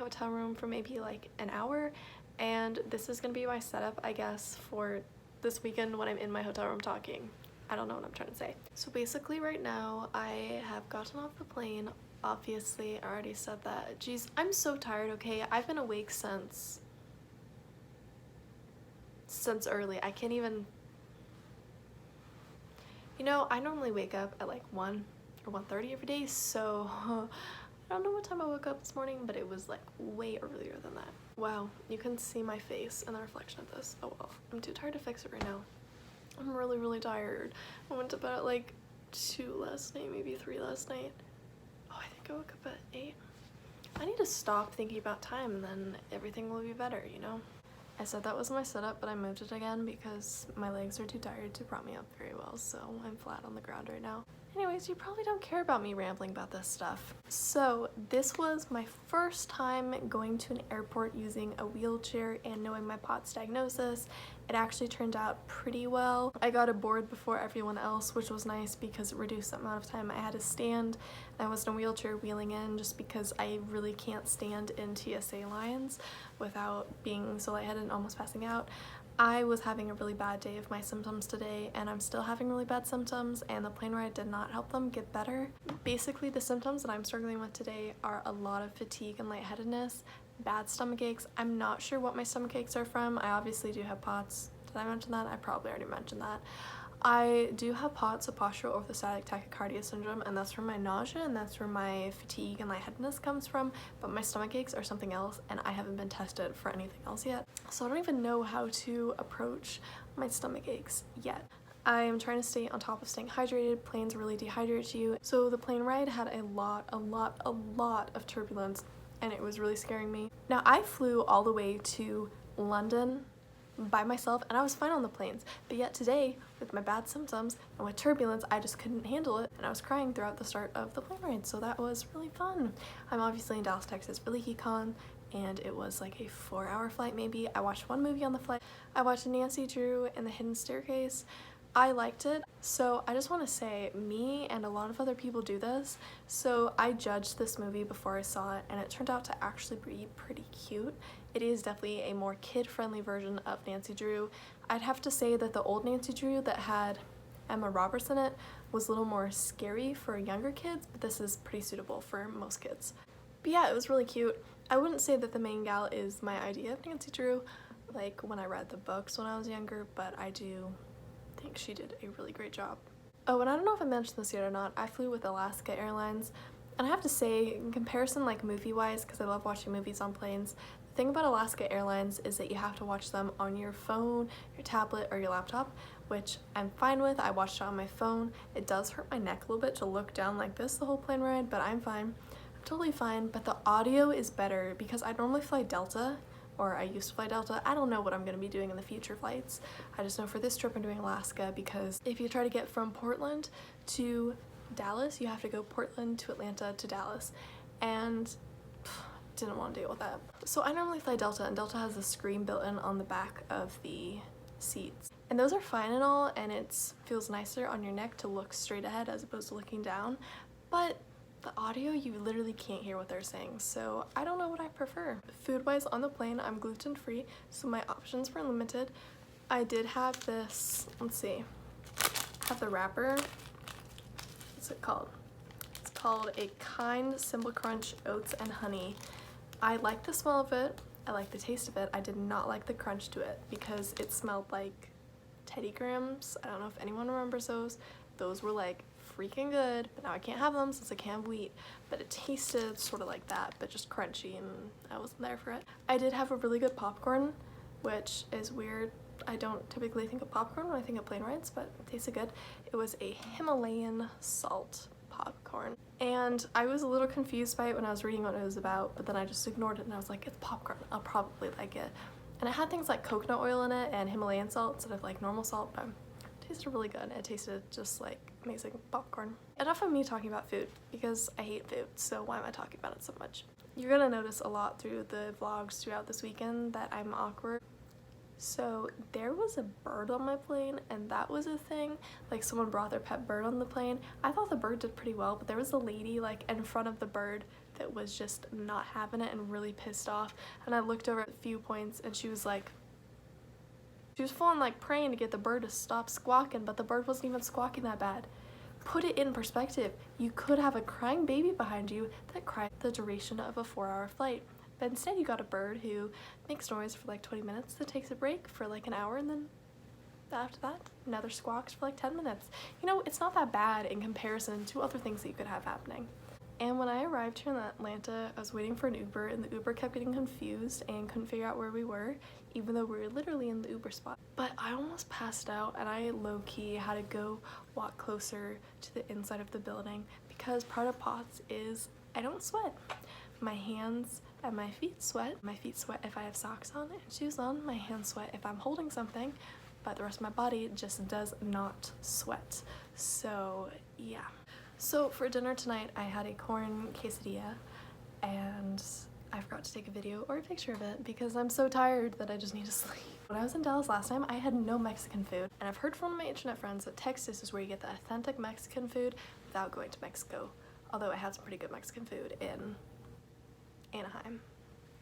hotel room for maybe like an hour, and this is gonna be my setup, I guess, for this weekend when I'm in my hotel room talking. I don't know what I'm trying to say. So basically right now I have gotten off the plane. Obviously I already said that. Jeez, I'm so tired, okay? I've been awake since early. I can't even, you know, I normally wake up at like 1 or 1:30 every day, so I don't know what time I woke up this morning, but it was like way earlier than that. Wow, you can see my face in the reflection of this. Oh well, I'm too tired to fix it right now. I'm really tired. I went to bed at like 2 last night, maybe 3 last night. Oh, I think I woke up at 8. I need to stop thinking about time and then everything will be better, you know? I said that was my setup, but I moved it again because my legs are too tired to prop me up very well, so I'm flat on the ground right now. Anyways, you probably don't care about me rambling about this stuff. So this was my first time going to an airport using a wheelchair and knowing my POTS diagnosis. It actually turned out pretty well. I got aboard before everyone else, which was nice because it reduced the amount of time I had to stand. I was in a wheelchair wheeling in just because I really can't stand in TSA lines without being so lightheaded and almost passing out. I was having a really bad day of my symptoms today, and I'm still having really bad symptoms, and the plane ride did not help them get better. Basically, the symptoms that I'm struggling with today are a lot of fatigue and lightheadedness, bad stomach aches. I'm not sure what my stomach aches are from. I obviously do have POTS. Did I mention that? I probably already mentioned that. I do have POTS, so postural orthostatic tachycardia syndrome, and that's where my nausea and that's where my fatigue and lightheadedness comes from, but my stomach aches are something else, and I haven't been tested for anything else yet. So I don't even know how to approach my stomach aches yet. I am trying to stay on top of staying hydrated. Planes really dehydrate you. So the plane ride had a lot of turbulence, and it was really scaring me. Now, I flew all the way to London by myself and I was fine on the planes, but yet today with my bad symptoms and with turbulence I just couldn't handle it, and I was crying throughout the start of the plane ride, so that was really fun. I'm obviously in Dallas, Texas for LeakyCon, and it was like a 4-hour flight maybe. I watched one movie on the flight. I watched Nancy Drew and The Hidden Staircase. I liked it. So I just want to say, me and a lot of other people do this. So I judged this movie before I saw it, and it turned out to actually be pretty cute. It is definitely a more kid-friendly version of Nancy Drew. I'd have to say that the old Nancy Drew that had Emma Roberts in it was a little more scary for younger kids, but this is pretty suitable for most kids. But yeah, it was really cute. I wouldn't say that the main gal is my idea of Nancy Drew, like when I read the books when I was younger, but I do think she did a really great job. Oh, and I don't know if I mentioned this yet or not, I flew with Alaska Airlines, and I have to say, in comparison, like movie-wise, because I love watching movies on planes, the thing about Alaska Airlines is that you have to watch them on your phone, your tablet, or your laptop, which I'm fine with. I watched it on my phone. It does hurt my neck a little bit to look down like this the whole plane ride, but I'm fine. I'm totally fine, but the audio is better because I normally fly Delta, or I used to fly Delta. I don't know what I'm going to be doing in the future flights. I just know for this trip I'm doing Alaska because if you try to get from Portland to Dallas, you have to go Portland to Atlanta to Dallas, and didn't want to deal with that. So I normally fly Delta, and Delta has a screen built in on the back of the seats. And those are fine and all, and it feels nicer on your neck to look straight ahead as opposed to looking down, but the audio, you literally can't hear what they're saying, so I don't know what I prefer. Food-wise on the plane, I'm gluten-free, so my options were limited. I did have this, let's see, I have the wrapper. What's it called? It's called a Kind Simple Crunch Oats and Honey. I like the smell of it. I like the taste of it. I did not like the crunch to it because it smelled like Teddy Grahams. I don't know if anyone remembers those. Those were like freaking good, but now I can't have them since I can't have wheat, but it tasted sort of like that, but just crunchy, and I wasn't there for it. I did have a really good popcorn, which is weird. I don't typically think of popcorn when I think of plane rides, but it tasted good. It was a Himalayan salt popcorn, and I was a little confused by it when I was reading what it was about, but then I just ignored it and I was like, it's popcorn, I'll probably like it. And it had things like coconut oil in it and Himalayan salt instead of like normal salt, but it tasted really good. It tasted just like amazing popcorn. Enough of me talking about food because I hate food, so why am I talking about it so much? You're gonna notice a lot through the vlogs throughout this weekend that I'm awkward. So there was a bird on my plane, and that was a thing. Like, someone brought their pet bird on the plane. I thought the bird did pretty well, but there was a lady like in front of the bird that was just not having it and really pissed off. And I looked over at a few points and she was like, she was full on like praying to get the bird to stop squawking, but the bird wasn't even squawking that bad. Put it in perspective. You could have a crying baby behind you that cried the duration of a 4-hour flight. But instead you got a bird who makes noise for like 20 minutes, then takes a break for like an hour, and then after that, another squawks for like 10 minutes. You know, it's not that bad in comparison to other things that you could have happening. And when I arrived here in Atlanta, I was waiting for an Uber, and the Uber kept getting confused and couldn't figure out where we were, even though we were literally in the Uber spot. But I almost passed out, and I low-key had to go walk closer to the inside of the building because part of POTS is I don't sweat. My hands and my feet sweat. My feet sweat if I have socks on and shoes on. My hands sweat if I'm holding something, but the rest of my body just does not sweat. So yeah. So for dinner tonight, I had a corn quesadilla, and I forgot to take a video or a picture of it because I'm so tired that I just need to sleep. When I was in Dallas last time, I had no Mexican food, and I've heard from my internet friends that Texas is where you get the authentic Mexican food without going to Mexico. Although I had some pretty good Mexican food in Anaheim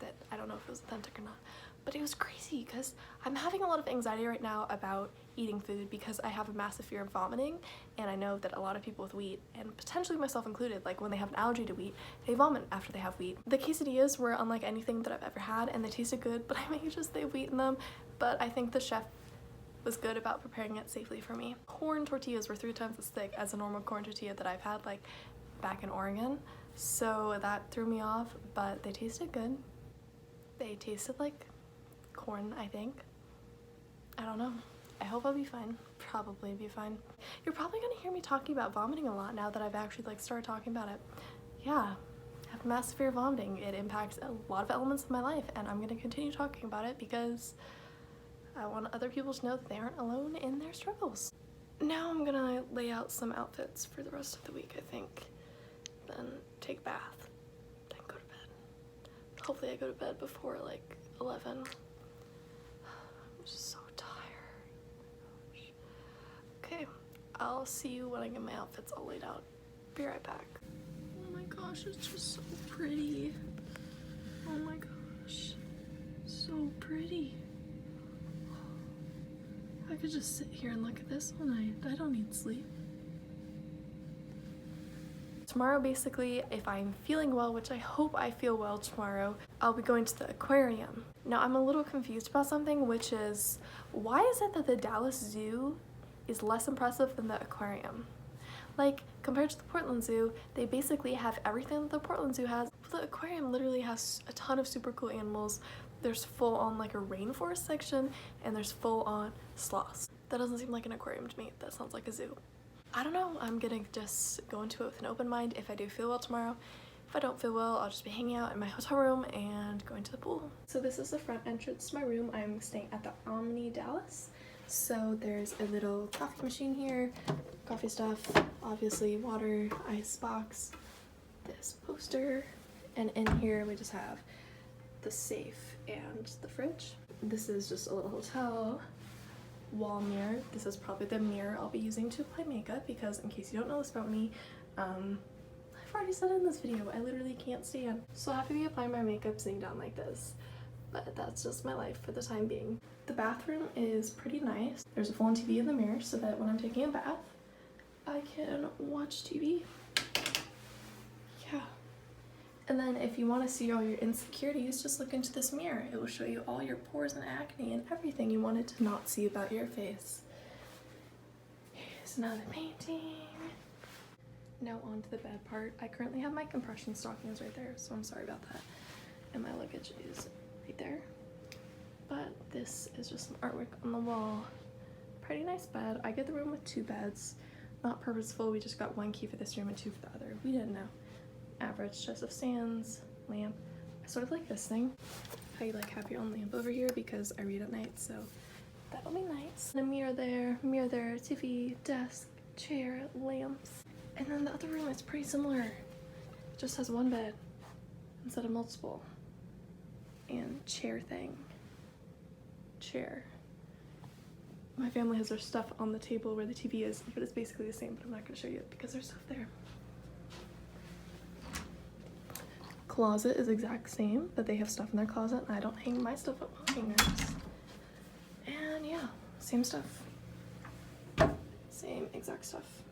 that I don't know if it was authentic or not. But it was crazy because I'm having a lot of anxiety right now about eating food because I have a massive fear of vomiting, and I know that a lot of people with wheat, and potentially myself included, like when they have an allergy to wheat, they vomit after they have wheat. The quesadillas were unlike anything that I've ever had, and they tasted good, but I may just they have wheat in them. But I think the chef was good about preparing it safely for me. Corn tortillas were 3 times as thick as a normal corn tortilla that I've had like back in Oregon, so that threw me off, but they tasted good. They tasted like corn, I think. I don't know. I hope I'll be fine. Probably be fine. You're probably gonna hear me talking about vomiting a lot now that I've actually like started talking about it. Yeah, I have a massive fear of vomiting. It impacts a lot of elements of my life, and I'm gonna continue talking about it because I want other people to know that they aren't alone in their struggles. Now I'm gonna lay out some outfits for the rest of the week, I think. Then take a bath, then go to bed. Hopefully I go to bed before like 11. I'm just so tired. Oh my gosh. Okay, I'll see you when I get my outfits all laid out. Be right back. Oh my gosh, it's just so pretty. Oh my gosh, so pretty. I could just sit here and look at this all night. I don't need sleep. Tomorrow, basically, if I'm feeling well, which I hope I feel well tomorrow, I'll be going to the aquarium. Now, I'm a little confused about something, which is, why is it that the Dallas Zoo is less impressive than the aquarium? Like, compared to the Portland Zoo, they basically have everything that the Portland Zoo has. The aquarium literally has a ton of super cool animals. There's full on like a rainforest section, and there's full on sloths. That doesn't seem like an aquarium to me. That sounds like a zoo. I don't know, I'm gonna just go into it with an open mind if I do feel well tomorrow. If I don't feel well, I'll just be hanging out in my hotel room and going to the pool. So this is the front entrance to my room. I'm staying at the Omni Dallas. So there's a little coffee machine here, coffee stuff, obviously water, ice box, this poster, and in here we just have the safe and the fridge. This is just a little hotel wall mirror. This is probably the mirror I'll be using to apply makeup because, in case you don't know this about me, I've already said it in this video, I literally can't stand. So I have to be applying my makeup sitting down like this, but that's just my life for the time being. The bathroom is pretty nice. There's a full-on TV in the mirror so that when I'm taking a bath, I can watch TV. Yeah. And then if you want to see all your insecurities, just look into this mirror. It will show you all your pores and acne and everything you wanted to not see about your face. Here's another painting. Now on to the bed part. I currently have my compression stockings right there, so I'm sorry about that. And my luggage is right there. But this is just some artwork on the wall. Pretty nice bed. I get the room with 2 beds. Not purposeful, we just got 1 key for this room and 2 for the other. We didn't know. Average chest of stands, lamp. I sort of like this thing. How you like have your own lamp over here because I read at night, so that'll be nice. And a mirror there, TV, desk, chair, lamps. And then the other room is pretty similar. It just has 1 bed instead of multiple. And chair thing. Chair. My family has their stuff on the table where the TV is, but it's basically the same, but I'm not gonna show you it because there's stuff there. closet is exact same, but they have stuff in their closet and I don't hang my stuff up on hangers. And yeah, same stuff. Same exact stuff.